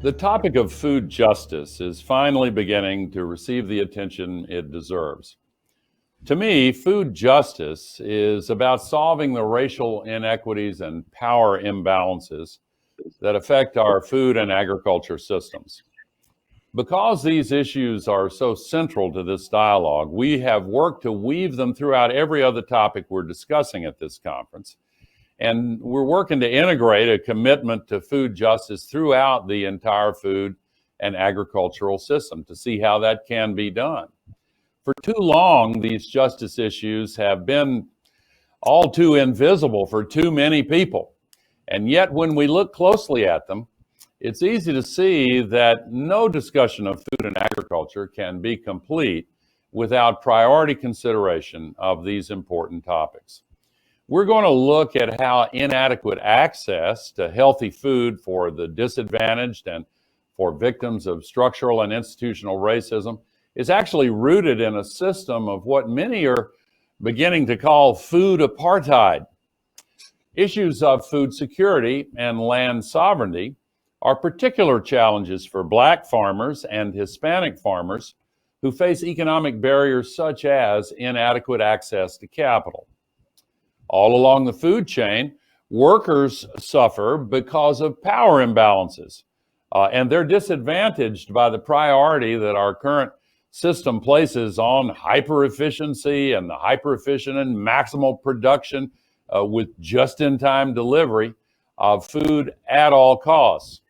The topic of food justice is finally beginning to receive the attention it deserves. To me, food justice is about solving the racial inequities and power imbalances that affect our food and agriculture systems. Because these issues are so central to this dialogue, we have worked to weave them throughout every other topic we're discussing at this conference. And we're working to integrate a commitment to food justice throughout the entire food and agricultural system to see how that can be done. For too long, these justice issues have been all too invisible for too many people. And yet, when we look closely at them, it's easy to see that no discussion of food and agriculture can be complete without priority consideration of these important topics. We're going to look at how inadequate access to healthy food for the disadvantaged and for victims of structural and institutional racism is actually rooted in a system of what many are beginning to call food apartheid. Issues of food security and land sovereignty are particular challenges for Black farmers and Hispanic farmers who face economic barriers such as inadequate access to capital. All along the food chain, workers suffer because of power imbalances, and they're disadvantaged by the priority that our current system places on hyper-efficiency and the hyper-efficient and maximal production with just-in-time delivery of food at all costs.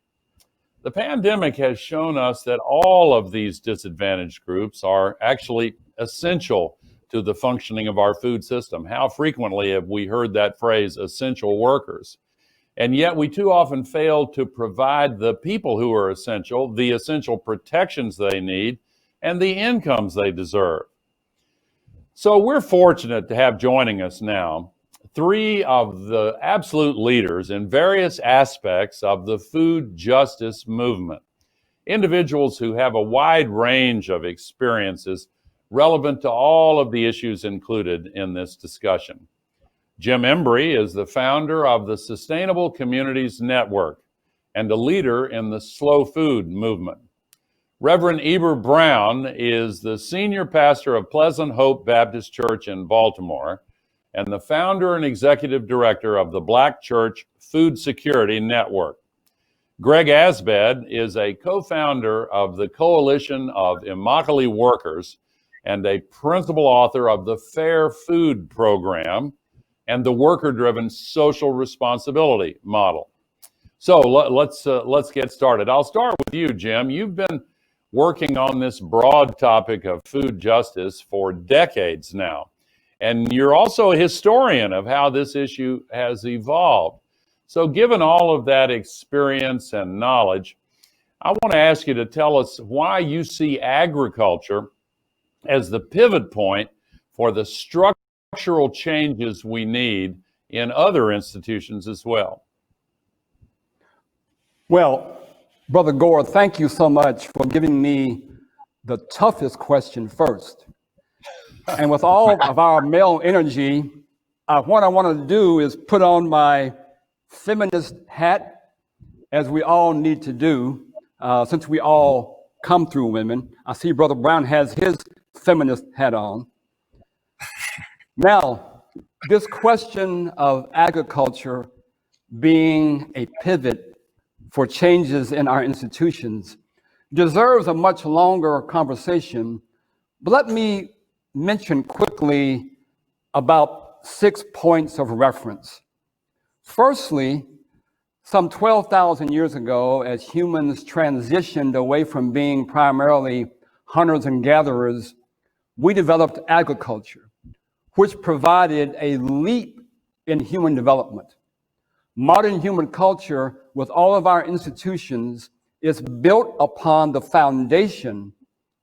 The pandemic has shown us that all of these disadvantaged groups are actually essential to the functioning of our food system. How frequently have we heard that phrase, essential workers? And yet we too often fail to provide the people who are essential the essential protections they need and the incomes they deserve. So we're fortunate to have joining us now three of the absolute leaders in various aspects of the food justice movement, individuals who have a wide range of experiences relevant to all of the issues included in this discussion. Jim Embry is the founder of the Sustainable Communities Network and a leader in the slow food movement. Reverend Heber Brown is the senior pastor of Pleasant Hope Baptist Church in Baltimore and the founder and executive director of the Black Church Food Security Network. Greg Asbed is a co-founder of the Coalition of Immokalee Workers and a principal author of the Fair Food Program and the worker-driven social responsibility model. So let's get started. I'll start with you, Jim. You've been working on this broad topic of food justice for decades now, and you're also a historian of how this issue has evolved. So given all of that experience and knowledge, I want to ask you to tell us why you see agriculture as the pivot point for the structural changes we need in other institutions as well. Well, Brother Gore, thank you so much for giving me the toughest question first. And with all of our male energy, what I want to do is put on my feminist hat, as we all need to do, since we all come through women. I see Brother Brown has his feminist hat on. Now, this question of agriculture being a pivot for changes in our institutions deserves a much longer conversation, but let me mention quickly about 6 points of reference. Firstly, some 12,000 years ago, as humans transitioned away from being primarily hunters and gatherers, we developed agriculture, which provided a leap in human development. Modern human culture, with all of our institutions, is built upon the foundation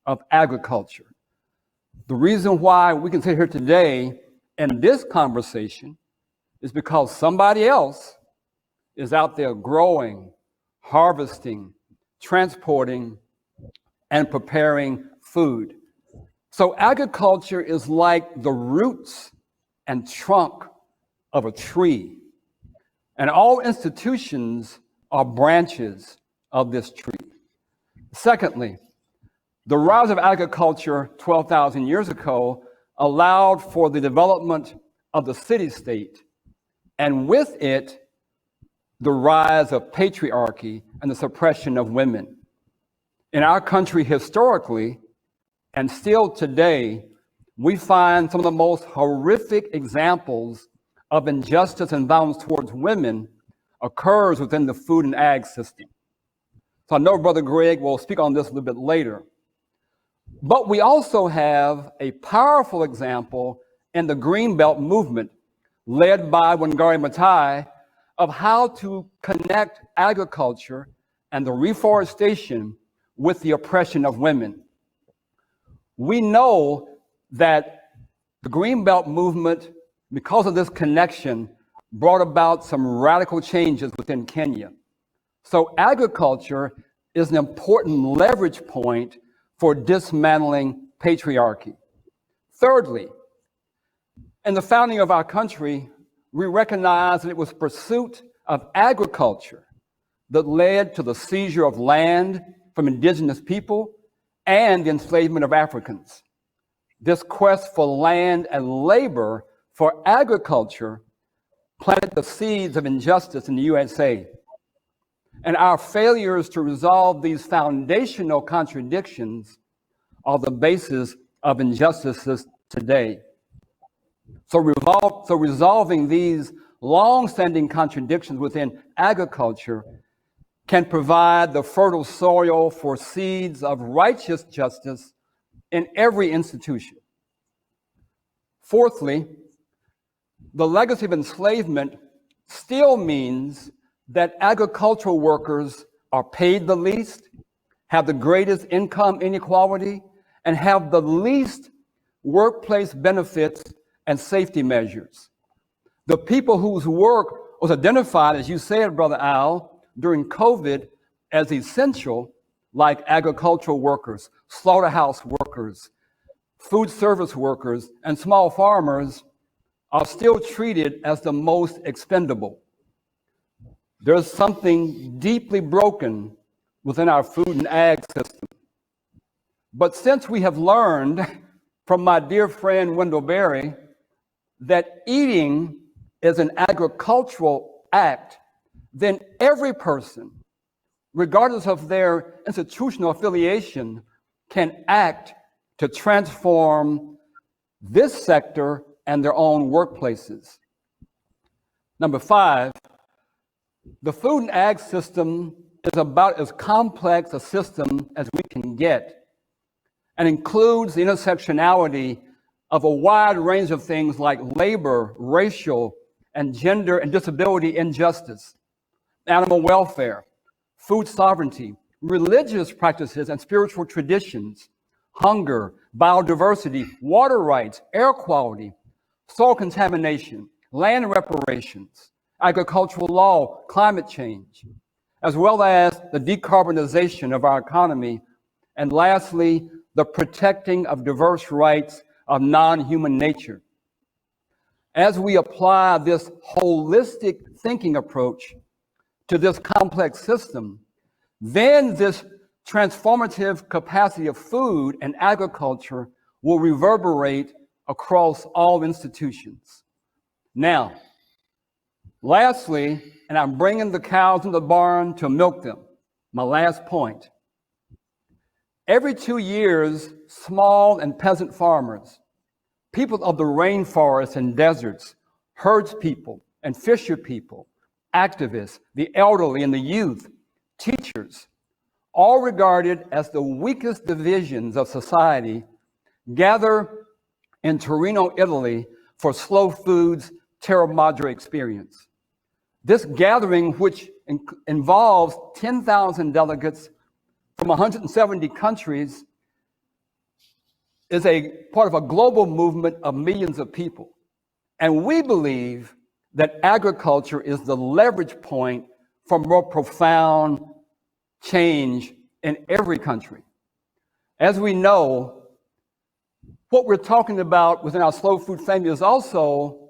of agriculture. The reason why we can sit here today in this conversation is because somebody else is out there growing, harvesting, transporting, and preparing food. So agriculture is like the roots and trunk of a tree. And all institutions are branches of this tree. Secondly, the rise of agriculture 12,000 years ago allowed for the development of the city-state, and with it, the rise of patriarchy and the suppression of women. In our country historically, and still today, we find some of the most horrific examples of injustice and violence towards women occurs within the food and ag system. So I know Brother Greg will speak on this a little bit later. But we also have a powerful example in the Greenbelt movement led by Wangari Maathai of how to connect agriculture and the reforestation with the oppression of women. We know that the Greenbelt movement, because of this connection, brought about some radical changes within Kenya. So agriculture is an important leverage point for dismantling patriarchy. Thirdly, in the founding of our country, we recognize that it was pursuit of agriculture that led to the seizure of land from indigenous people and the enslavement of Africans. This quest for land and labor for agriculture planted the seeds of injustice in the USA. And our failures to resolve these foundational contradictions are the basis of injustices today. So resolving these long-standing contradictions within agriculture can provide the fertile soil for seeds of righteous justice in every institution. Fourthly, the legacy of enslavement still means that agricultural workers are paid the least, have the greatest income inequality, and have the least workplace benefits and safety measures. The people whose work was identified, as you said, Brother Al, during COVID as essential, like agricultural workers, slaughterhouse workers, food service workers, and small farmers, are still treated as the most expendable. There's something deeply broken within our food and ag system. But since we have learned from my dear friend Wendell Berry that eating is an agricultural act, then every person, regardless of their institutional affiliation, can act to transform this sector and their own workplaces. Number 5, the food and ag system is about as complex a system as we can get and includes the intersectionality of a wide range of things like labor, racial, and gender and disability injustice, animal welfare, food sovereignty, religious practices and spiritual traditions, hunger, biodiversity, water rights, air quality, soil contamination, land reparations, agricultural law, climate change, as well as the decarbonization of our economy, and lastly, the protecting of diverse rights of non-human nature. As we apply this holistic thinking approach to this complex system, then this transformative capacity of food and agriculture will reverberate across all institutions. Now, lastly, and I'm bringing the cows in the barn to milk them, my last point. Every 2 years, small and peasant farmers, people of the rainforests and deserts, herdspeople and fisher people, activists, the elderly and the youth, teachers, all regarded as the weakest divisions of society, gather in Torino, Italy for Slow Food's Terra Madre experience. This gathering, which involves 10,000 delegates from 170 countries, is a part of a global movement of millions of people. And we believe that agriculture is the leverage point for more profound change in every country. As we know, what we're talking about within our slow food family is also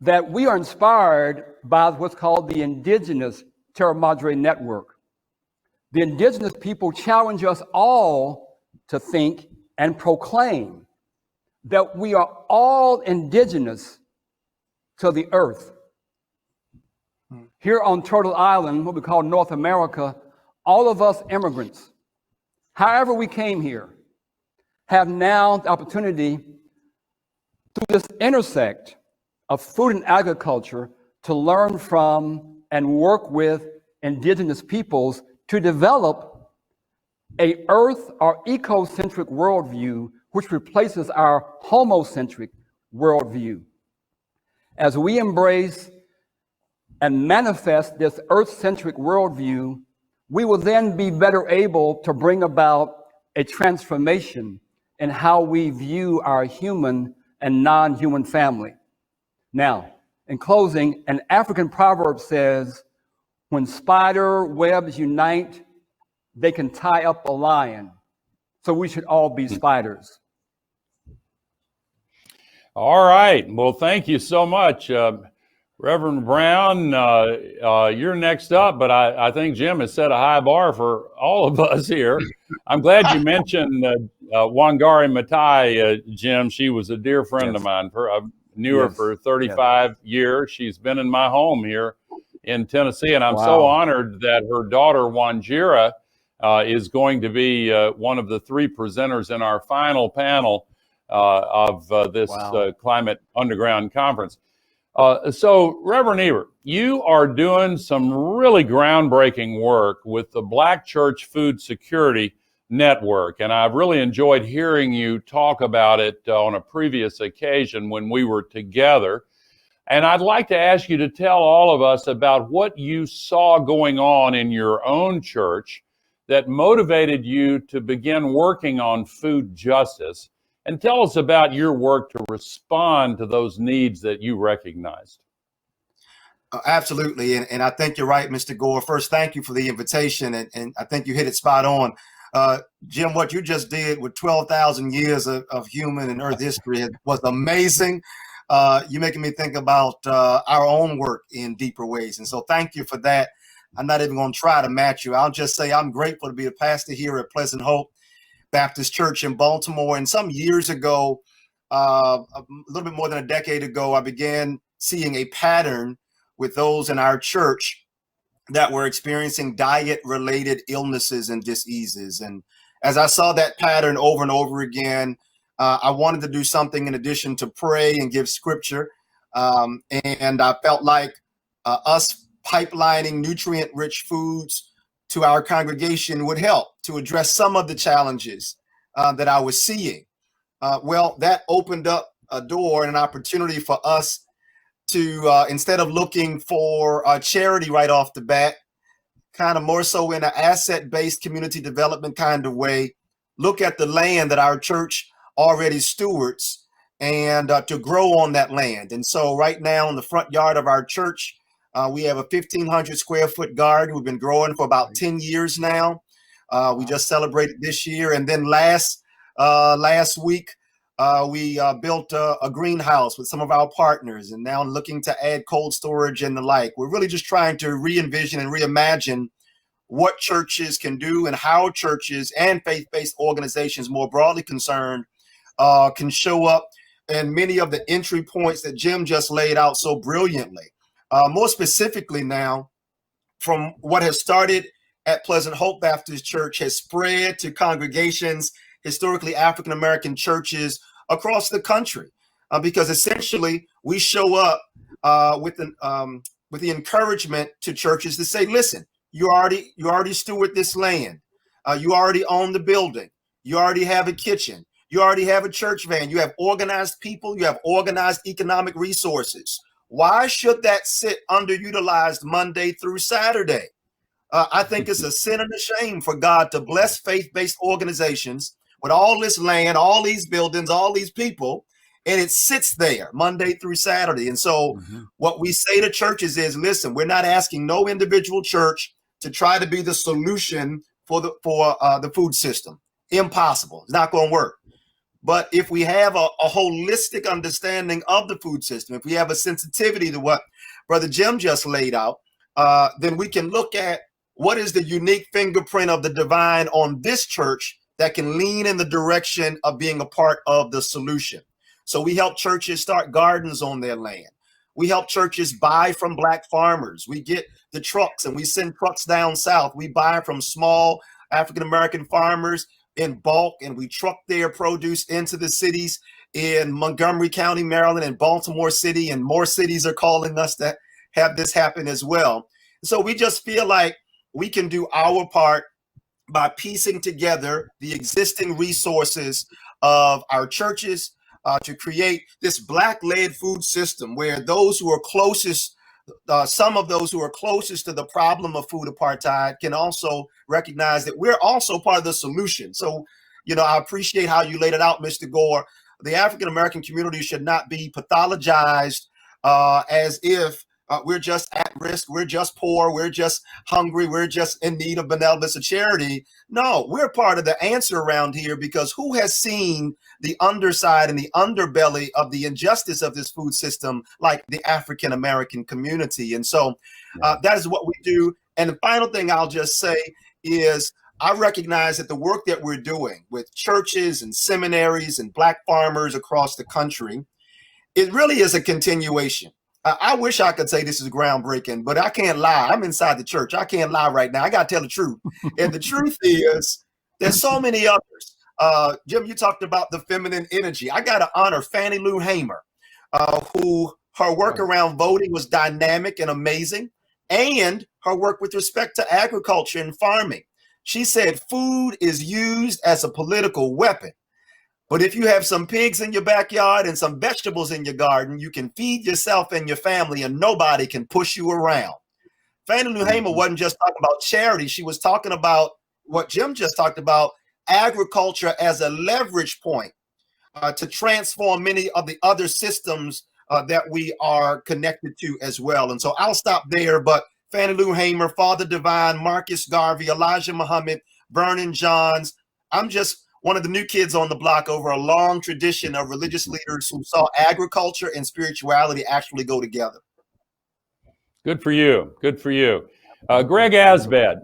that we are inspired by what's called the indigenous Terra Madre network. the indigenous people challenge us all to think and proclaim that we are all indigenous to the earth. Here on Turtle Island, what we call North America, all of us immigrants, however we came here, have now the opportunity through this intersect of food and agriculture to learn from and work with indigenous peoples to develop a earth or ecocentric worldview which replaces our homocentric worldview. As we embrace and manifest this earth-centric worldview, we will then be better able to bring about a transformation in how we view our human and non-human family. Now, in closing, an African proverb says, when spider webs unite, they can tie up a lion. So we should all be spiders. All right. Well, thank you so much. Reverend Brown, you're next up, but I think Jim has set a high bar for all of us here. I'm glad you mentioned Wangari Maathai, Jim. She was a dear friend of mine. I knew her for 35 years. She's been in my home here in Tennessee, and I'm so honored that her daughter, Wanjira, is going to be one of the 3 presenters in our final panel of this Climate Underground Conference. So, Reverend Heber, you are doing some really groundbreaking work with the Black Church Food Security Network, and I've really enjoyed hearing you talk about it on a previous occasion when we were together. And I'd like to ask you to tell all of us about what you saw going on in your own church that motivated you to begin working on food justice. And tell us about your work to respond to those needs that you recognized. Absolutely. And I think you're right, Mr. Gore. First, thank you for the invitation. And I think you hit it spot on. Jim, what you just did with 12,000 years of human and earth history was amazing. You're making me think about our own work in deeper ways. And so thank you for that. I'm not even going to try to match you. I'll just say I'm grateful to be a pastor here at Pleasant Hope Baptist Church in Baltimore. And some years ago, a little bit more than a decade ago, I began seeing a pattern with those in our church that were experiencing diet-related illnesses and diseases. And as I saw that pattern over and over again, I wanted to do something in addition to pray and give scripture. And I felt like us pipelining nutrient-rich foods to our congregation would help to address some of the challenges that I was seeing. Well, that opened up a door and an opportunity for us to, instead of looking for charity right off the bat, kind of more so in an asset-based community development kind of way, look at the land that our church already stewards and to grow on that land. And so right now in the front yard of our church, we have a 1,500 square foot garden. We've been growing for about 10 years now. We just celebrated this year. And then last week, we built a greenhouse with some of our partners and now looking to add cold storage and the like. We're really just trying to re-envision and reimagine what churches can do and how churches and faith-based organizations more broadly concerned can show up and many of the entry points that Jim just laid out so brilliantly. More specifically now, from what has started at Pleasant Hope Baptist Church has spread to congregations, historically African-American churches across the country, because essentially we show up with the encouragement to churches to say, listen, you already steward this land. You already own the building. You already have a kitchen. You already have a church van. You have organized people. You have organized economic resources. Why should that sit underutilized Monday through Saturday? I think it's a sin and a shame for God to bless faith-based organizations with all this land, all these buildings, all these people, and it sits there Monday through Saturday. And so what we say to churches is, listen, we're not asking no individual church to try to be the solution for the food system. Impossible. It's not going to work. But if we have a holistic understanding of the food system, if we have a sensitivity to what Brother Jim just laid out, then we can look at what is the unique fingerprint of the divine on this church that can lean in the direction of being a part of the solution? So we help churches start gardens on their land. We help churches buy from Black farmers. We get the trucks and we send trucks down south. We buy from small African-American farmers in bulk, and we truck their produce into the cities in Montgomery County, Maryland, and Baltimore City, and more cities are calling us to have this happen as well. So we just feel like we can do our part by piecing together the existing resources of our churches to create this Black-led food system where those who are closest, some of those who are closest to the problem of food apartheid can also recognize that we're also part of the solution. So, you know, I appreciate how you laid it out, Mr. Gore. The African-American community should not be pathologized as if we're just at risk, we're just poor, we're just hungry, we're just in need of benevolence or charity. No, we're part of the answer around here, because who has seen the underside and the underbelly of the injustice of this food system like the African-American community? And so that is what we do. And the final thing I'll just say is I recognize that the work that we're doing with churches and seminaries and Black farmers across the country, it really is a continuation. I wish I could say this is groundbreaking, but I can't lie. I'm inside the church. I can't lie right now. I got to tell the truth. And the truth is there's so many others. Jim, you talked about the feminine energy. I got to honor Fannie Lou Hamer, who her work around voting was dynamic and amazing, and her work with respect to agriculture and farming. She said food is used as a political weapon. But if you have some pigs in your backyard and some vegetables in your garden, you can feed yourself and your family and nobody can push you around. Fannie Lou Hamer wasn't just talking about charity. She was talking about what Jim just talked about, agriculture as a leverage point to transform many of the other systems that we are connected to as well. And so I'll stop there, but Fannie Lou Hamer, Father Divine, Marcus Garvey, Elijah Muhammad, Vernon Johns. I'm just one of the new kids on the block over a long tradition of religious leaders who saw agriculture and spirituality actually go together. Good for you. Good for you. Greg Asbed,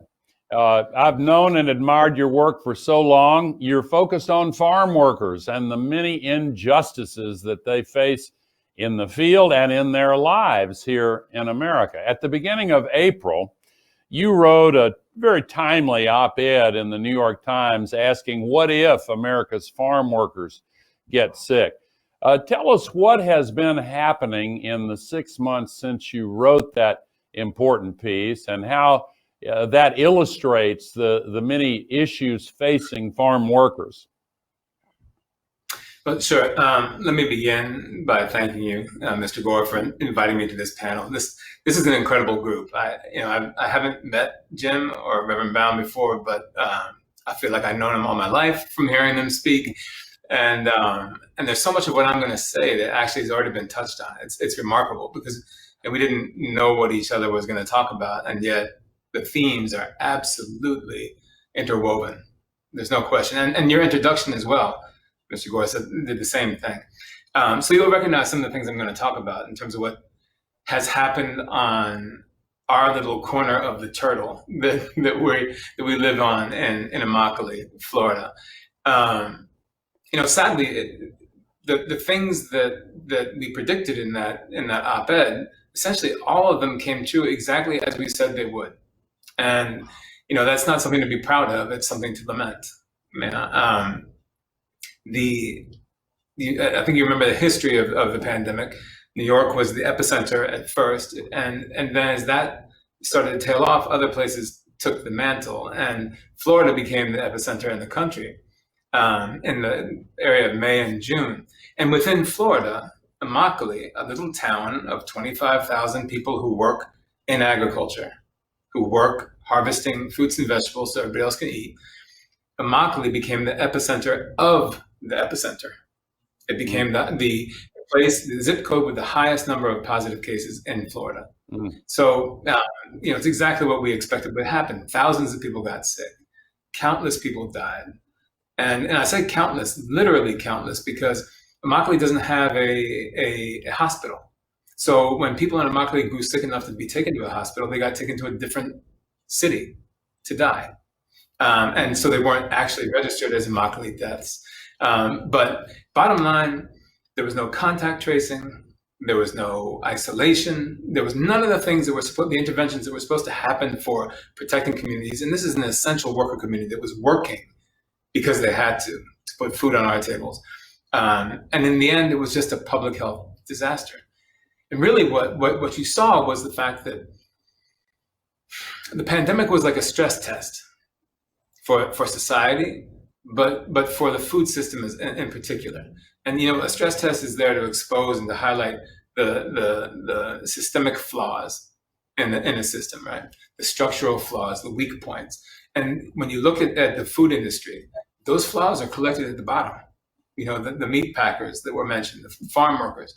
I've known and admired your work for so long. You're focused on farm workers and the many injustices that they face in the field and in their lives here in America. At the beginning of April, you wrote a very timely op-ed in the New York Times asking, what if America's farm workers get sick? Tell us what has been happening in the 6 months since you wrote that important piece, and how that illustrates the many issues facing farm workers. Well, sure. Let me begin by thanking you, Mr. Gore, for inviting me to this panel. This is an incredible group. I haven't met Jim or Reverend Brown before, but I feel like I've known them all my life from hearing them speak. And there's so much of what I'm going to say that actually has already been touched on. It's remarkable because we didn't know what each other was going to talk about, and yet the themes are absolutely interwoven. There's no question. And your introduction as well, Mr. Gore, did the same thing. So you'll recognize some of the things I'm going to talk about in terms of what has happened on our little corner of the turtle that we live on in Immokalee, Florida. Sadly, the things that we predicted in that op-ed, essentially all of them came true exactly as we said they would. And that's not something to be proud of. It's something to lament. I think you remember the history of the pandemic. New York was the epicenter at first, and then as that started to tail off, other places took the mantle, and Florida became the epicenter in the country in the area of May and June. And within Florida, Immokalee, a little town of 25,000 people who work in agriculture, who work harvesting fruits and vegetables so everybody else can eat, Immokalee became the epicenter of the epicenter. It became the place, the zip code with the highest number of positive cases in Florida. Mm. So, it's exactly what we expected would happen. Thousands of people got sick. Countless people died. And I say countless, literally countless, because Immokalee doesn't have a hospital. So when people in Immokalee grew sick enough to be taken to a hospital, they got taken to a different city to die. And so they weren't actually registered as Immokalee deaths. But bottom line, there was no contact tracing, there was no isolation, there was none of the things that were the interventions that were supposed to happen for protecting communities. And this is an essential worker community that was working because they had to put food on our tables. And in the end, it was just a public health disaster. And really what you saw was the fact that the pandemic was like a stress test for society, but for the food system in particular. And a stress test is there to expose and to highlight the systemic flaws in a system, right? The structural flaws, the weak points. And when you look at the food industry, those flaws are collected at the bottom. The meat packers that were mentioned, the farm workers,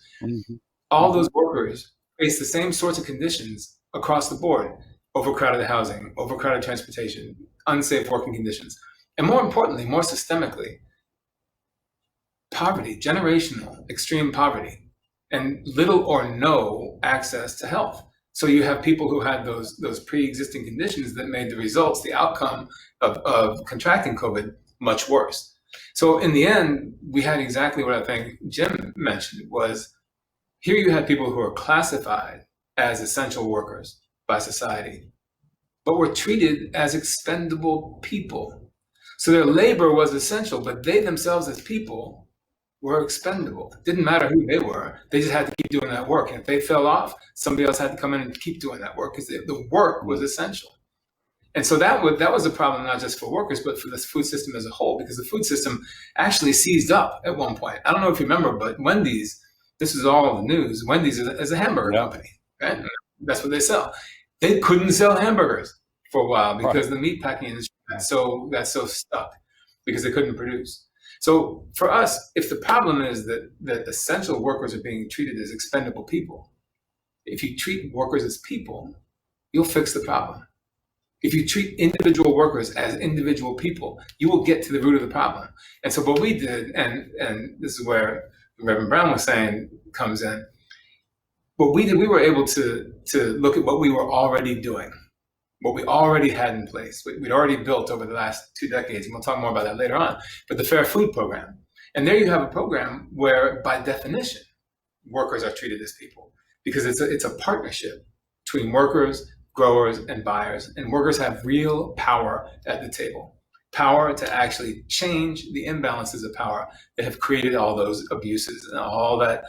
all those workers face the same sorts of conditions across the board: overcrowded housing, overcrowded transportation, unsafe working conditions, and more importantly, more systemically, poverty, generational, extreme poverty, and little or no access to health. So you have people who had those pre-existing conditions that made the results, the outcome of contracting COVID, much worse. So in the end, we had exactly what I think Jim mentioned, was here you had people who are classified as essential workers by society, but were treated as expendable people. So their labor was essential, but they themselves as people were expendable. It didn't matter who they were, they just had to keep doing that work. And if they fell off, somebody else had to come in and keep doing that work because the work was essential. And so that was a problem not just for workers, but for the food system as a whole, because the food system actually seized up at one point. I don't know if you remember, but Wendy's, this is all the news, Wendy's is a hamburger company, right? And that's what they sell. They couldn't sell hamburgers for a while because the meatpacking industry got so stuck because they couldn't produce. So for us, if the problem is that essential workers are being treated as expendable people, if you treat workers as people, you'll fix the problem. If you treat individual workers as individual people, you will get to the root of the problem. And so what we did, and this is where Reverend Brown was saying comes in, what we did, we were able to look at what we were already doing, what we already had in place. We'd already built over the last 2 decades, and we'll talk more about that later on, but the Fair Food Program. And there you have a program where, by definition, workers are treated as people, because it's a partnership between workers, growers, and buyers, and workers have real power at the table. Power to actually change the imbalances of power that have created all those abuses and all that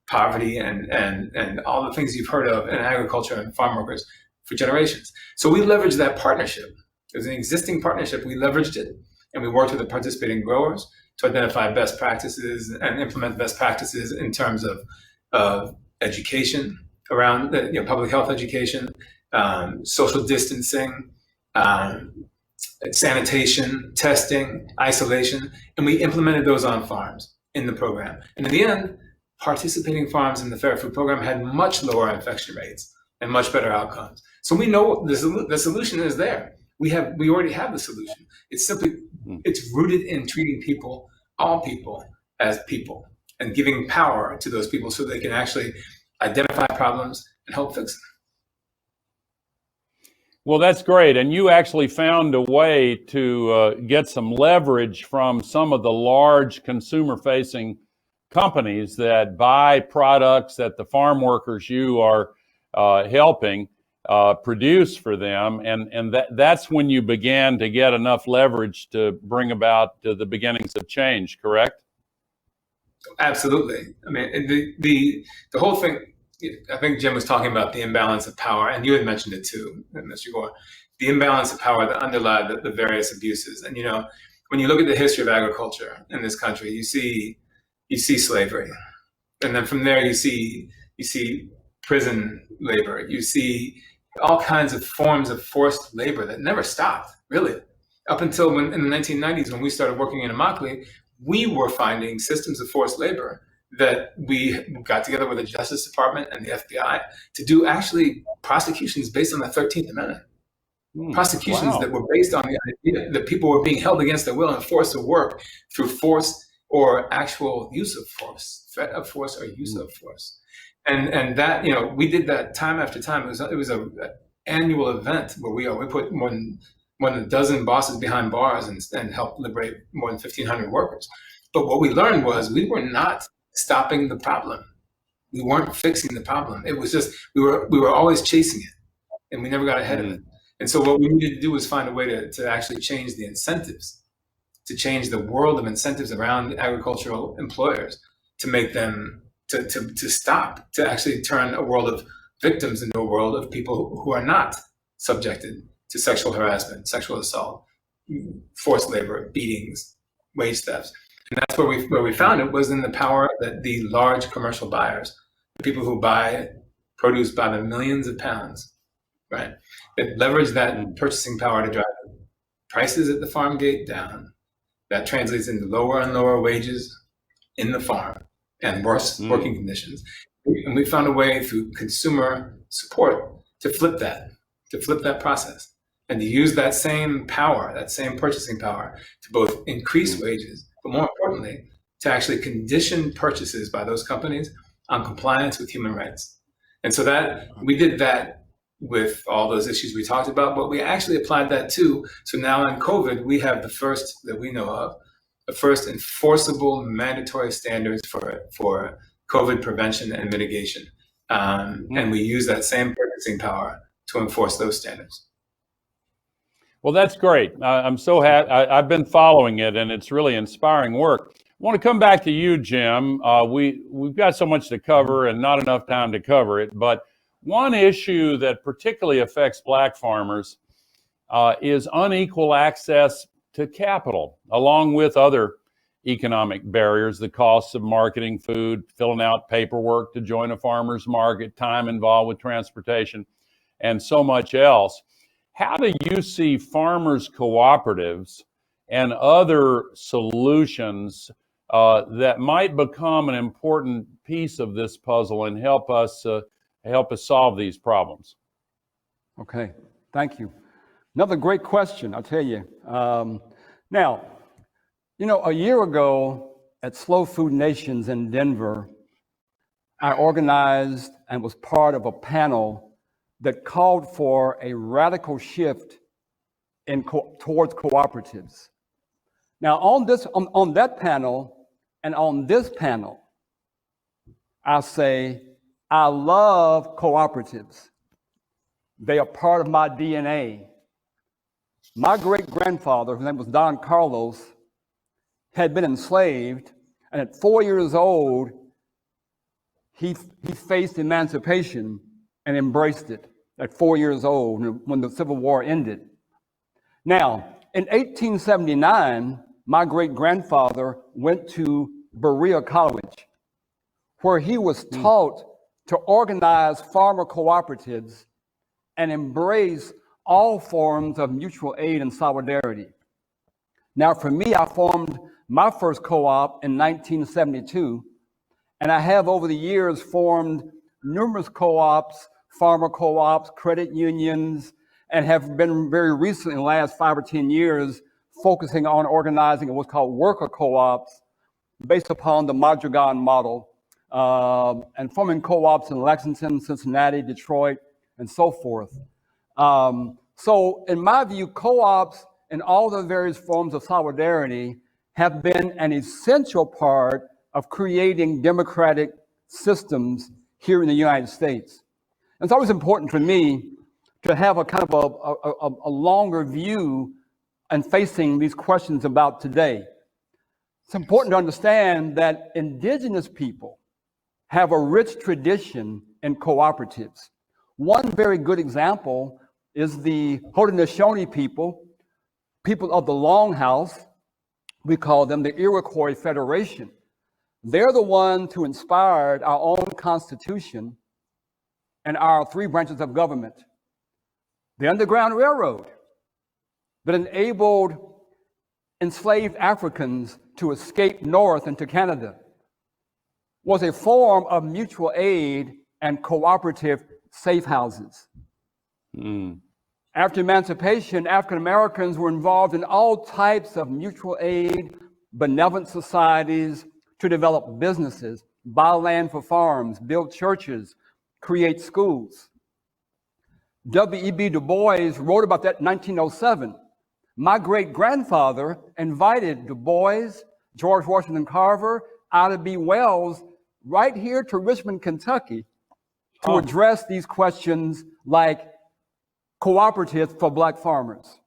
poverty and all the things you've heard of in agriculture and farm workers for generations. So we leveraged that partnership. It was an existing partnership. We leveraged it, and we worked with the participating growers to identify best practices and implement best practices in terms of education around public health education, social distancing, sanitation, testing, isolation, and we implemented those on farms in the program. And in the end, participating farms in the Fair Food Program had much lower infection rates and much better outcomes. So we know the solution is there. We already have the solution. It's rooted in treating people, all people, as people, and giving power to those people so they can actually identify problems and help fix them. Well, that's great. And you actually found a way to get some leverage from some of the large consumer-facing companies that buy products that the farm workers you are helping produce for them. And that's when you began to get enough leverage to bring about the beginnings of change, correct? Absolutely. I mean, the whole thing, I think Jim was talking about the imbalance of power, and you had mentioned it too, Mr. Gore, the imbalance of power that underlie the various abuses. And, when you look at the history of agriculture in this country, you see slavery. And then from there, you see prison labor. You see all kinds of forms of forced labor that never stopped, really. Up until in the 1990s, when we started working in Immokalee, we were finding systems of forced labor that we got together with the Justice Department and the FBI to do actually prosecutions based on the 13th Amendment. Prosecutions that were based on the idea that people were being held against their will and forced to work through force or actual use of force, threat of force or use of force. And that, we did that time after time. It was an annual event where we put more than more than a dozen bosses behind bars and helped liberate more than 1,500 workers. But what we learned was we were not stopping the problem. We weren't fixing the problem. It was just, we were always chasing it, and we never got ahead of it. And so what we needed to do was find a way to actually change the incentives, to change the world of incentives around agricultural employers, to make them, to stop, to actually turn a world of victims into a world of people who are not subjected to sexual harassment, sexual assault, forced labor, beatings, wage thefts. And that's where we found it was in the power that the large commercial buyers, the people who buy produce by the millions of pounds, right? That leverage that purchasing power to drive prices at the farm gate down. That translates into lower and lower wages in the farm and worse working conditions. And we found a way through consumer support to flip that process and to use that same power, that same purchasing power to both increase wages, but more importantly, to actually condition purchases by those companies on compliance with human rights. And so that we did that with all those issues we talked about, but we actually applied that too. So now in COVID, we have the first that we know of, the first enforceable mandatory standards for COVID prevention and mitigation. And we use that same purchasing power to enforce those standards. Well, that's great. I'm so happy. I've been following it, and it's really inspiring work. I want to come back to you, Jim. We've got so much to cover and not enough time to cover it, but one issue that particularly affects Black farmers is unequal access to capital, along with other economic barriers, the costs of marketing food, filling out paperwork to join a farmer's market, time involved with transportation, and so much else. How do you see farmers' cooperatives and other solutions that might become an important piece of this puzzle and help us solve these problems? Okay, thank you. Another great question, I'll tell you. Now, a year ago at Slow Food Nations in Denver, I organized and was part of a panel that called for a radical shift towards cooperatives. Now, on that panel and on this panel, I say, I love cooperatives. They are part of my DNA. My great-grandfather, whose name was Don Carlos, had been enslaved, and at 4 years old, he faced emancipation and embraced it at 4 years old when the Civil War ended. Now, in 1879, my great-grandfather went to Berea College, where he was taught to organize farmer cooperatives and embrace all forms of mutual aid and solidarity. Now, for me, I formed my first co-op in 1972, and I have over the years formed numerous co-ops, farmer co-ops, credit unions, and have been very recently, in the last 5 or 10 years, focusing on organizing what's called worker co-ops based upon the Madrigal model, and forming co-ops in Lexington, Cincinnati, Detroit, and so forth. So in my view, co-ops and all the various forms of solidarity have been an essential part of creating democratic systems here in the United States. And it's always important for me to have a kind of a longer view and facing these questions about today. It's important to understand that indigenous people have a rich tradition in cooperatives. One very good example is the Haudenosaunee people of the Longhouse. We call them the Iroquois Federation. They're the ones who inspired our own Constitution and our 3 branches of government. The Underground Railroad that enabled enslaved Africans to escape north into Canada was a form of mutual aid and cooperative safe houses. After emancipation, African Americans were involved in all types of mutual aid, benevolent societies to develop businesses, buy land for farms, build churches, create schools. W.E.B. Du Bois wrote about that in 1907 My great-grandfather invited Du Bois, George Washington Carver, Ida B. Wells, right here to Richmond, Kentucky, to address these questions like cooperatives for Black farmers.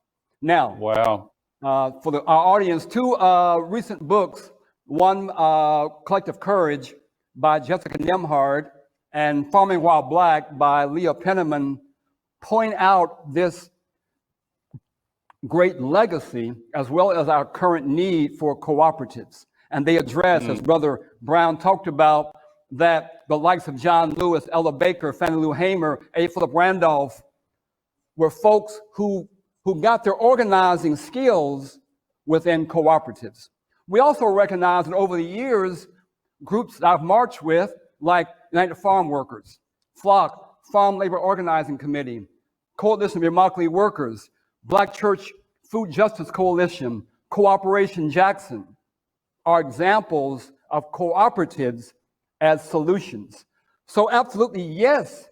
Now, Wow. for our audience, two recent books, one, Collective Courage by Jessica Nemhard and Farming While Black by Leah Penniman, point out this great legacy as well as our current need for cooperatives. And they address, as Brother Brown talked about, that the likes of John Lewis, Ella Baker, Fannie Lou Hamer, A. Philip Randolph were folks who got their organizing skills within cooperatives. We also recognize that over the years, groups that I've marched with, like United Farm Workers, FLOC, Farm Labor Organizing Committee, Coalition of Immokalee Workers, Black Church Food Justice Coalition, Cooperation Jackson, are examples of cooperatives as solutions. So absolutely, yes,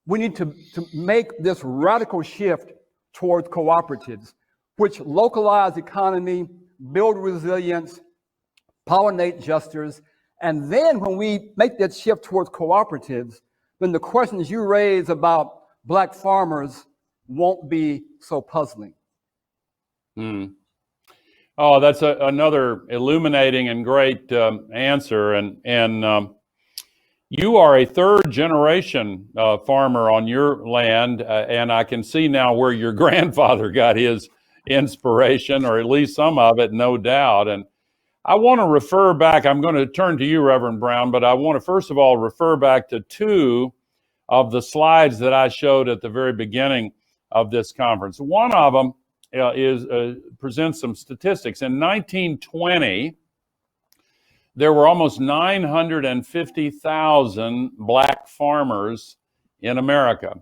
we need to make this radical shift towards cooperatives, which localize economy, build resilience, pollinate justice. And then when we make that shift towards cooperatives, then the questions you raise about Black farmers won't be so puzzling. Oh, that's another illuminating and great answer. And you are a third generation farmer on your land, and I can see now where your grandfather got his inspiration, or at least some of it, no doubt. And I want to refer back, I'm going to turn to you, Reverend Brown, but I want to first of all refer back to two of the slides that I showed at the very beginning of this conference. One of them presents some statistics. In 1920, there were almost 950,000 Black farmers in America.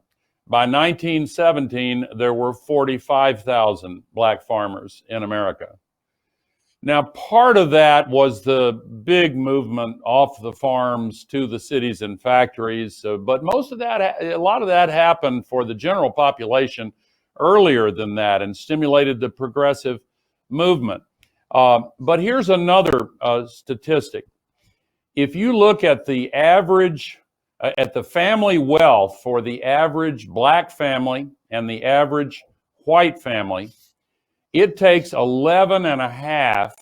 By 1917, there were 45,000 Black farmers in America. Now, part of that was the big movement off the farms to the cities and factories, but most of that, a lot of that happened for the general population earlier than that and stimulated the progressive movement. But here's another statistic. If you look at the average, at the family wealth for the average Black family and the average white family, it takes 11 and a half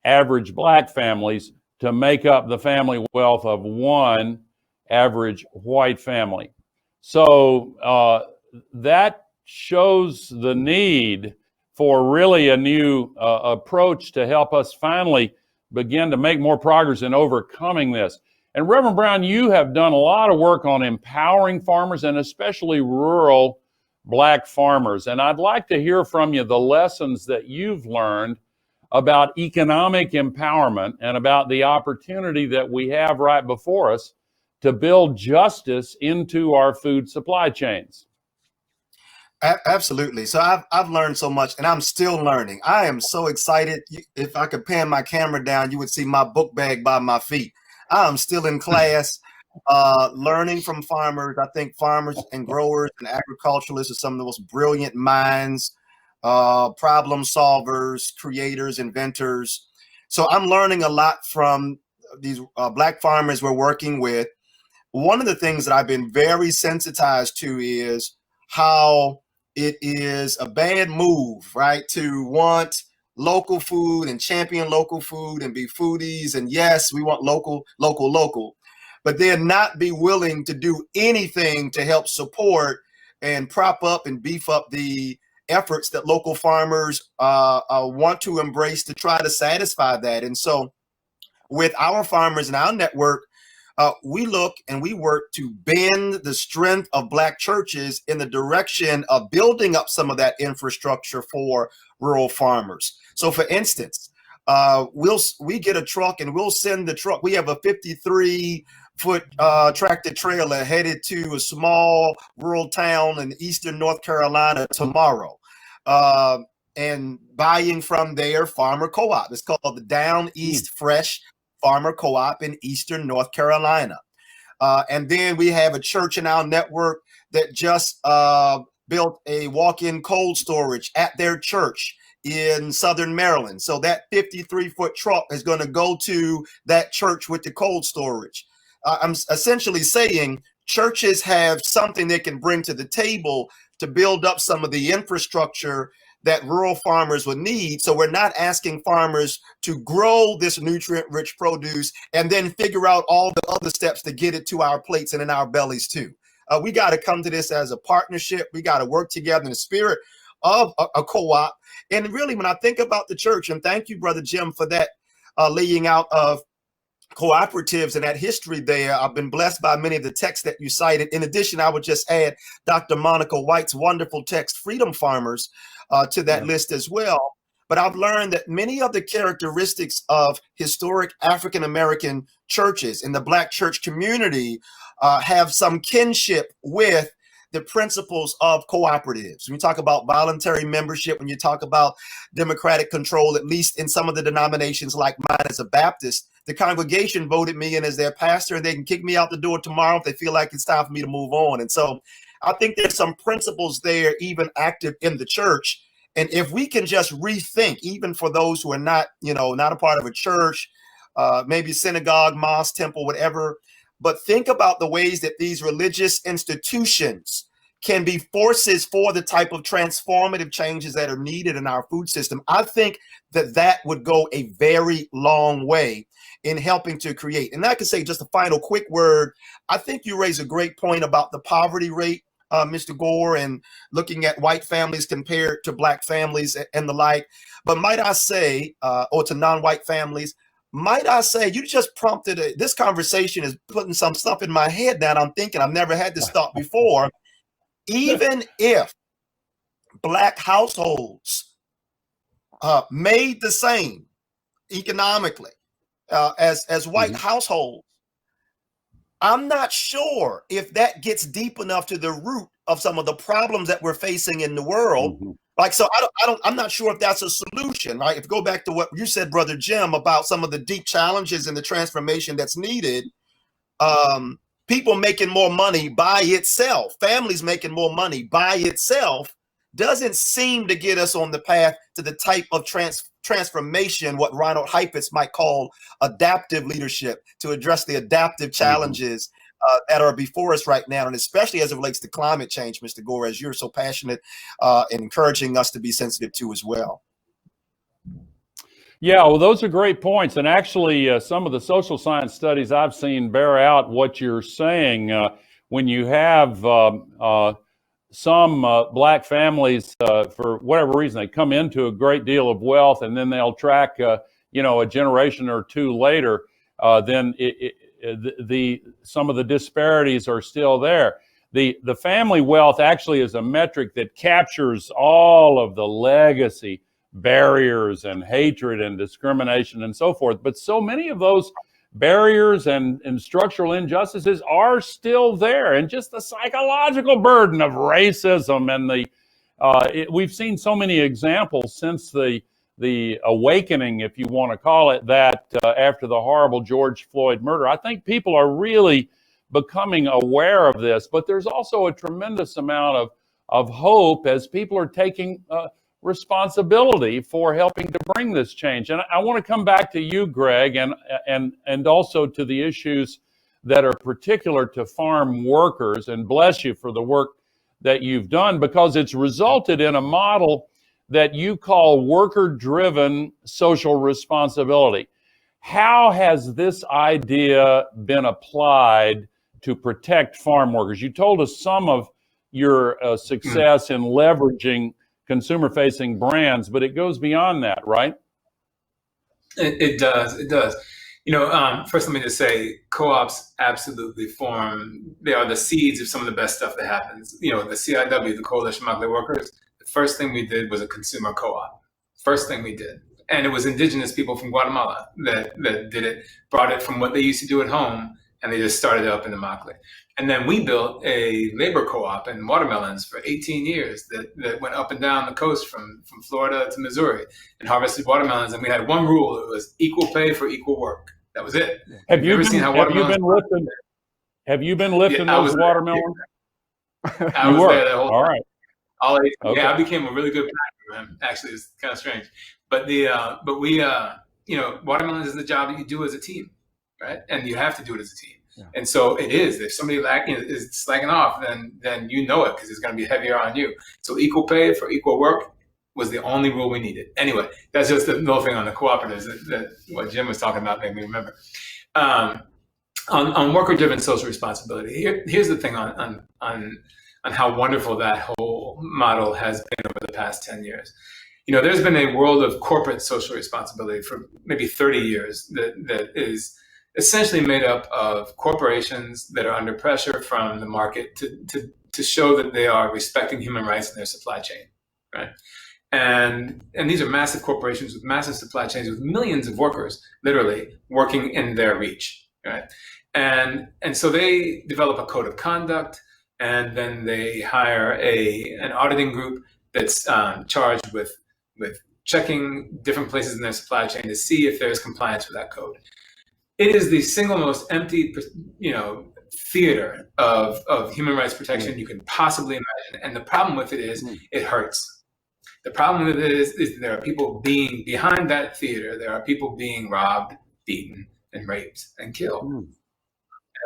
average Black families to make up the family wealth of one average white family. So that shows the need for really a new approach to help us finally begin to make more progress in overcoming this. And Reverend Brown, you have done a lot of work on empowering farmers and especially rural Black farmers. And I'd like to hear from you the lessons that you've learned about economic empowerment and about the opportunity that we have right before us to build justice into our food supply chains. Absolutely. So I've learned so much, and I'm still learning. I am so excited. If I could pan my camera down, you would see my book bag by my feet. I am still in class, learning from farmers. I think farmers and growers and agriculturalists are some of the most brilliant minds, problem solvers, creators, inventors. So I'm learning a lot from these Black farmers we're working with. One of the things that I've been very sensitized to is how it is a bad move, right, to want local food and champion local food and be foodies. And yes, we want local, but then not be willing to do anything to help support and prop up and beef up the efforts that local farmers want to embrace to try to satisfy that. And so with our farmers and our network, we look and we work to bend the strength of Black churches in the direction of building up some of that infrastructure for rural farmers. So for instance, we get a truck and we'll send the truck. We have a 53-foot tractor trailer headed to a small rural town in eastern North Carolina tomorrow, and buying from their farmer co-op. It's called the Down East Fresh Farmer Co-op in eastern North Carolina. And then we have a church in our network that just built a walk-in cold storage at their church in Southern Maryland. So that 53-foot truck is going to go to that church with the cold storage. I'm essentially saying churches have something they can bring to the table to build up some of the infrastructure that rural farmers would need. So we're not asking farmers to grow this nutrient-rich produce and then figure out all the other steps to get it to our plates and in our bellies too. We got to come to this as a partnership. We got to work together in the spirit of a co-op. And really, when I think about the church, and thank you, Brother Jim, for that laying out of cooperatives and that history there. I've been blessed by many of the texts that you cited. In addition, I would just add Dr. Monica White's wonderful text, Freedom Farmers, to that list as well. But I've learned that many of the characteristics of historic African-American churches in the Black church community have some kinship with the principles of cooperatives. When you talk about voluntary membership, when you talk about democratic control, at least in some of the denominations like mine as a Baptist, the congregation voted me in as their pastor, and they can kick me out the door tomorrow if they feel like it's time for me to move on. And so I think there's some principles there, even active in the church. And if we can just rethink, even for those who are not, not a part of a church, maybe synagogue, mosque, temple, whatever, but think about the ways that these religious institutions can be forces for the type of transformative changes that are needed in our food system. I think that would go a very long way in helping to create. And I can say just a final quick word. I think you raise a great point about the poverty rate, Mr. Gore, and looking at white families compared to Black families and the like. But might I say, or to non-white families, might I say, you just prompted this conversation is putting some stuff in my head that I'm thinking I've never had this thought before. Even if Black households made the same economically as white households, I'm not sure if that gets deep enough to the root of some of the problems that we're facing in the world. Like, so I'm not sure if that's a solution, right? If you go back to what you said, Brother Jim, about some of the deep challenges and the transformation that's needed, people making more money by itself, families making more money by itself, doesn't seem to get us on the path to the type of transformation, what Reinhold Heifetz might call adaptive leadership, to address the adaptive challenges that are before us right now, and especially as it relates to climate change, Mr. Gore, as you're so passionate and encouraging us to be sensitive to as well. Yeah, well, those are great points. And actually, some of the social science studies I've seen bear out what you're saying. When you have some Black families, for whatever reason, they come into a great deal of wealth, and then they'll track, a generation or two later, then some of the disparities are still there. The family wealth actually is a metric that captures all of the legacy barriers and hatred and discrimination and so forth. But so many of those barriers and structural injustices are still there, and just the psychological burden of racism and we've seen so many examples since the awakening, if you want to call it that, after the horrible George Floyd murder. I think people are really becoming aware of this, but there's also a tremendous amount of hope as people are taking responsibility for helping to bring this change. And I want to come back to you, Greg, and also to the issues that are particular to farm workers, and bless you for the work that you've done, because it's resulted in a model that you call worker-driven social responsibility. How has this idea been applied to protect farm workers? You told us some of your success in leveraging consumer-facing brands, but it goes beyond that, right? It does. First let me just say, co-ops absolutely they are the seeds of some of the best stuff that happens. The CIW, the Coalition of Immokalee Workers, the first thing we did was a consumer co-op. First thing we did. And it was indigenous people from Guatemala that did it, brought it from what they used to do at home, and they just started it up in Immokalee. And then we built a labor co-op in watermelons for 18 years that went up and down the coast from Florida to Missouri and harvested watermelons. And we had one rule: it was equal pay for equal work. That was it. Have you been lifting those watermelons? I was there the whole time. All right. Okay. Yeah, I became a really good packer for him. Actually, it's kind of strange, but watermelons is the job that you do as a team, right? And you have to do it as a team. Yeah. And so it is. If somebody is slacking off, then you know it because it's going to be heavier on you. So equal pay for equal work was the only rule we needed. Anyway, that's just the little thing on the cooperatives that what Jim was talking about made me remember. On worker-driven social responsibility, here's the thing on how wonderful that whole model has been over the past 10 years. There's been a world of corporate social responsibility for maybe 30 years that is essentially made up of corporations that are under pressure from the market to show that they are respecting human rights in their supply chain, right? And these are massive corporations with massive supply chains with millions of workers literally working in their reach, right? And so they develop a code of conduct, and then they hire an auditing group that's charged with checking different places in their supply chain to see if there's compliance with that code. It is the single most empty, theater of human rights protection you can possibly imagine. And the problem with it is it hurts. The problem with it is there are people behind that theater. There are people being robbed, beaten, and raped and killed. And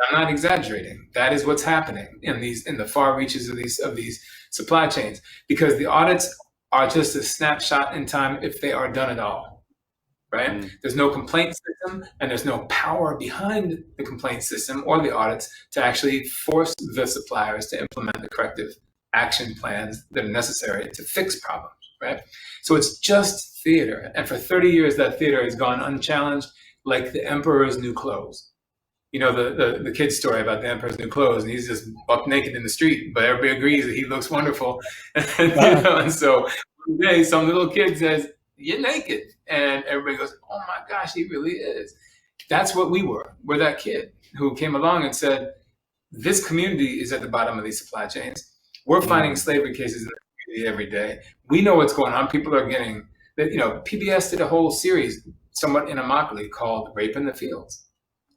I'm not exaggerating. That is what's happening in the far reaches of these supply chains, because the audits are just a snapshot in time if they are done at all, right? There's no complaint system, and there's no power behind the complaint system or the audits to actually force the suppliers to implement the corrective action plans that are necessary to fix problems, right? So it's just theater. And for 30 years, that theater has gone unchallenged, like the emperor's new clothes. The kid's story about the emperor's new clothes, and he's just buck naked in the street, but everybody agrees that he looks wonderful. And so one day some little kid says, "You're naked." And everybody goes, "Oh my gosh, he really is." That's what we were. We're that kid who came along and said, this community is at the bottom of these supply chains. We're finding slavery cases in the community every day. We know what's going on. People are getting that. PBS did a whole series somewhat in Immokalee called "Rape in the Fields."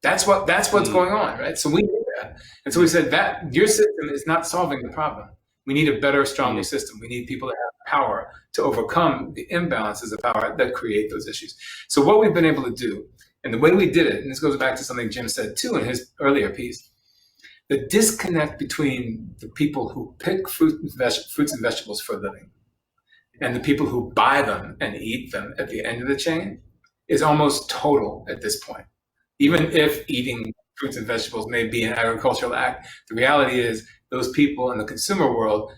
That's what's going on, right? So we knew that. And so we said that your system is not solving the problem. We need a better, stronger system. We need people to have power to overcome the imbalances of power that create those issues. So what we've been able to do, and the way we did it, and this goes back to something Jim said too in his earlier piece, the disconnect between the people who pick fruits and vegetables for a living and the people who buy them and eat them at the end of the chain is almost total at this point. Even if eating fruits and vegetables may be an agricultural act, the reality is those people in the consumer world,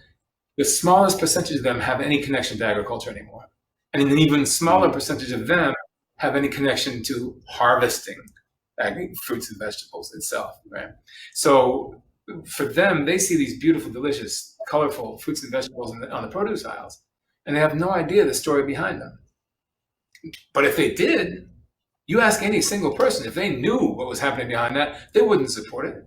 the smallest percentage of them have any connection to agriculture anymore. And an even smaller percentage of them have any connection to harvesting fruits and vegetables itself, right? So for them, they see these beautiful, delicious, colorful fruits and vegetables on the produce aisles, and they have no idea the story behind them. But if they did, you ask any single person, if they knew what was happening behind that, they wouldn't support it.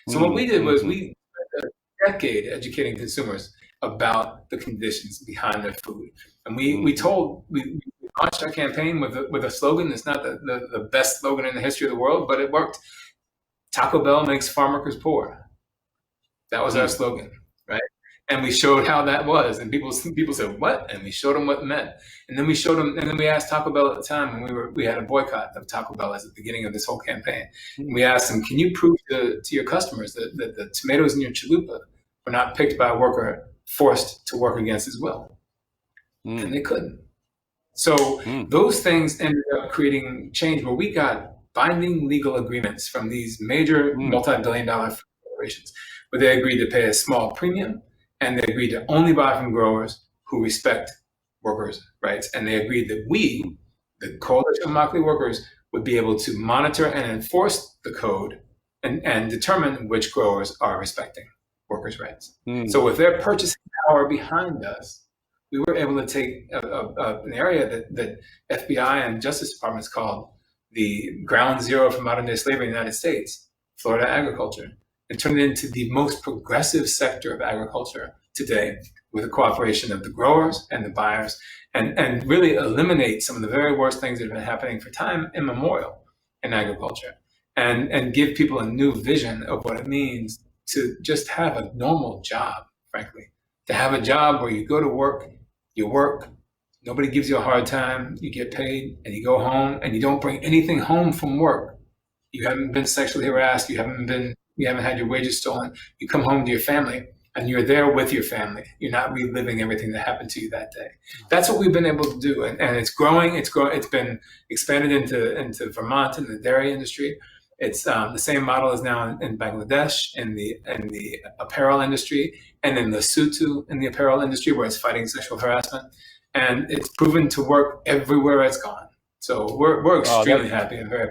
So what we did was we spent a decade educating consumers about the conditions behind their food. And we launched our campaign with a slogan that's not the best slogan in the history of the world, but it worked. Taco Bell makes farm workers poor. That was our slogan, right? And we showed how that was, and people said, "What?" And we showed them what it meant. And then we showed them, and then we asked Taco Bell at the time, and we had a boycott of Taco Bell at the beginning of this whole campaign. And we asked them, "Can you prove to your customers that the tomatoes in your chalupa were not picked by a worker forced to work against his will?" And they couldn't. So those things ended up creating change where we got binding legal agreements from these major multi-billion-dollar corporations, where they agreed to pay a small premium, and they agreed to only buy from growers who respect workers' rights. And they agreed that we, the Coalition of Immokalee Workers, would be able to monitor and enforce the code and determine which growers are respecting workers' rights. So with their purchasing power behind us, we were able to take an area that FBI and Justice Departments called the ground zero for modern day slavery in the United States, Florida agriculture, and turn it into the most progressive sector of agriculture today, with the cooperation of the growers and the buyers, and really eliminate some of the very worst things that have been happening for time immemorial in agriculture, and give people a new vision of what it means to just have a normal job, frankly, To have a job where you go to work, you work, nobody gives you a hard time, you get paid, and you go home and you don't bring anything home from work. You haven't been sexually harassed, you haven't had your wages stolen. You come home to your family and you're there with your family. You're not reliving everything that happened to you that day. That's what we've been able to do. And it's growing. It's been expanded into Vermont in the dairy industry. It's the same model is now in Bangladesh in the apparel industry, and in Lesotho in the apparel industry, where it's fighting sexual harassment. And it's proven to work everywhere it's gone. So we're extremely happy and very.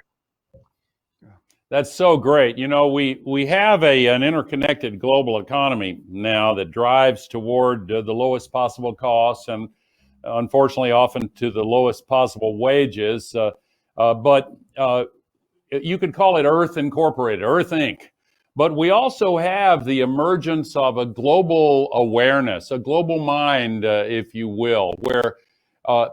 That's so great. You know, we have an interconnected global economy now that drives toward the lowest possible costs and unfortunately often to the lowest possible wages. But you could call it Earth Incorporated, Earth Inc. But we also have the emergence of a global awareness, a global mind, if you will, where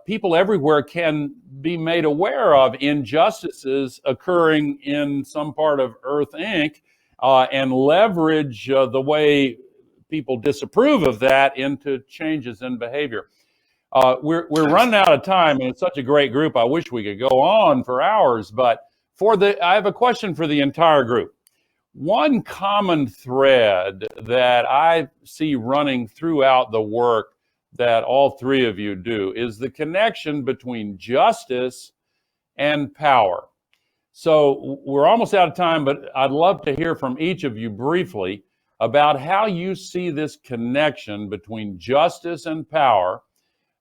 people everywhere can be made aware of injustices occurring in some part of Earth Inc. And leverage the way people disapprove of that into changes in behavior. We're running out of time, and it's such a great group. I wish we could go on for hours, but I have a question for the entire group. One common thread that I see running throughout the work that all three of you do is the connection between justice and power. So we're almost out of time, but I'd love to hear from each of you briefly about how you see this connection between justice and power,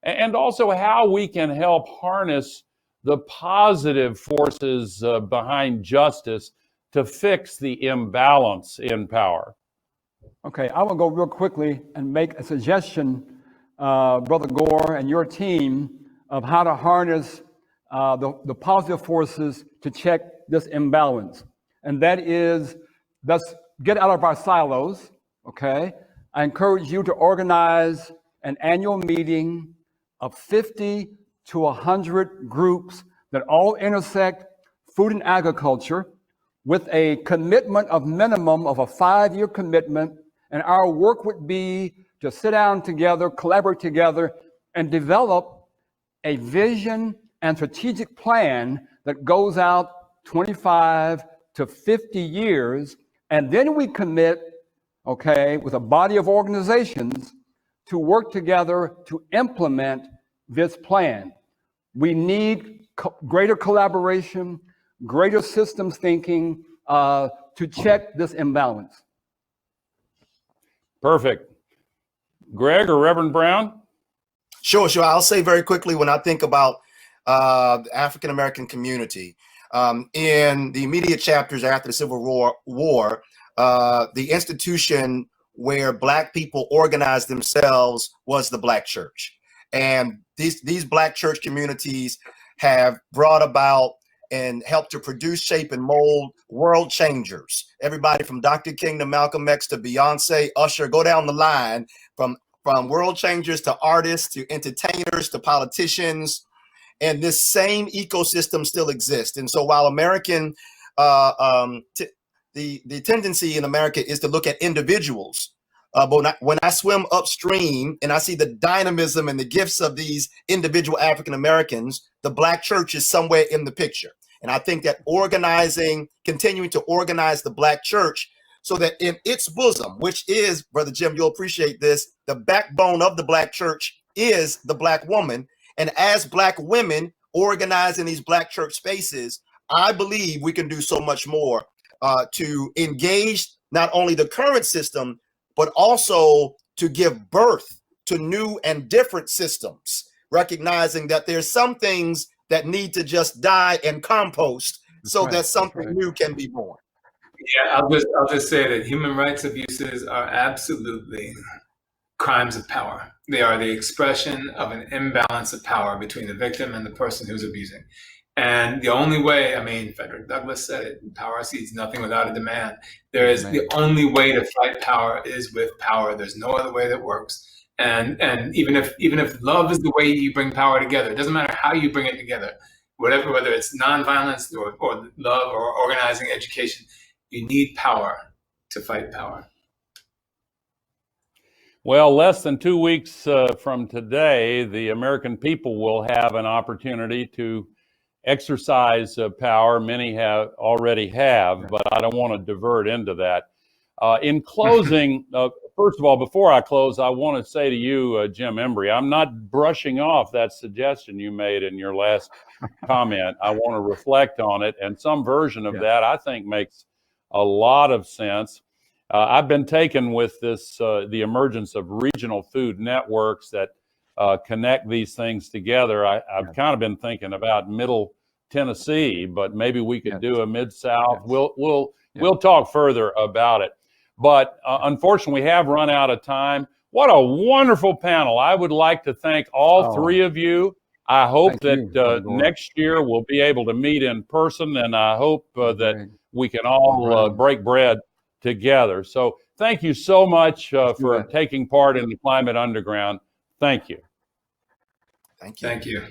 and also how we can help harness the positive forces behind justice to fix the imbalance in power. Okay, I will go real quickly and make a suggestion, Brother Gore and your team, of how to harness the positive forces to check this imbalance. And that is, let's get out of our silos, okay? I encourage you to organize an annual meeting of 50 to 100 groups that all intersect food and agriculture, with a commitment of minimum of a 5-year commitment. And our work would be to sit down together, collaborate together, and develop a vision and strategic plan that goes out 25 to 50 years. And then we commit, okay, with a body of organizations to work together to implement this plan. We need greater collaboration, greater systems thinking to check this imbalance. Perfect. Greg or Reverend Brown? Sure. I'll say very quickly, when I think about the African-American community, in the immediate chapters after the Civil War, the institution where Black people organized themselves was the Black church. And these Black church communities have brought about and helped to produce, shape, and mold world changers. Everybody from Dr. King to Malcolm X to Beyonce, Usher, go down the line, from world changers to artists to entertainers to politicians. And this same ecosystem still exists. And so while American, the tendency in America is to look at individuals, but when I swim upstream and I see the dynamism and the gifts of these individual African Americans, the Black church is somewhere in the picture. And I think that continuing to organize the Black church so that in its bosom, which is, Brother Jim, you'll appreciate this, the backbone of the Black church is the Black woman. And as Black women organize in these Black church spaces, I believe we can do so much more to engage not only the current system, but also to give birth to new and different systems, recognizing that there's some things that need to just die and compost so that something new can be born. Yeah, I'll just say that human rights abuses are absolutely crimes of power. They are the expression of an imbalance of power between the victim and the person who's abusing. And the only way, I mean, Frederick Douglass said it, power seeks nothing without a demand. The only way to fight power is with power. There's no other way that works. And even if love is the way you bring power together, it doesn't matter how you bring it together, whether it's nonviolence or love or organizing education, you need power to fight power. Well, less than 2 weeks from today, the American people will have an opportunity to exercise power. Many already have, but I don't want to divert into that. In closing, first of all, before I close, I want to say to you, Jim Embry, I'm not brushing off that suggestion you made in your last comment. I want to reflect on it, and some version of that I think makes a lot of sense. I've been taken with this, the emergence of regional food networks that connect these things together. I've kind of been thinking about Middle Tennessee, but maybe we could do a Mid-South. We'll talk further about it. But unfortunately, we have run out of time. What a wonderful panel. I would like to thank all three of you. I hope that next year we'll be able to meet in person, and I hope that we can all break bread together. So thank you so much for taking part in the Climate Underground. Thank you. Thank you. Thank you.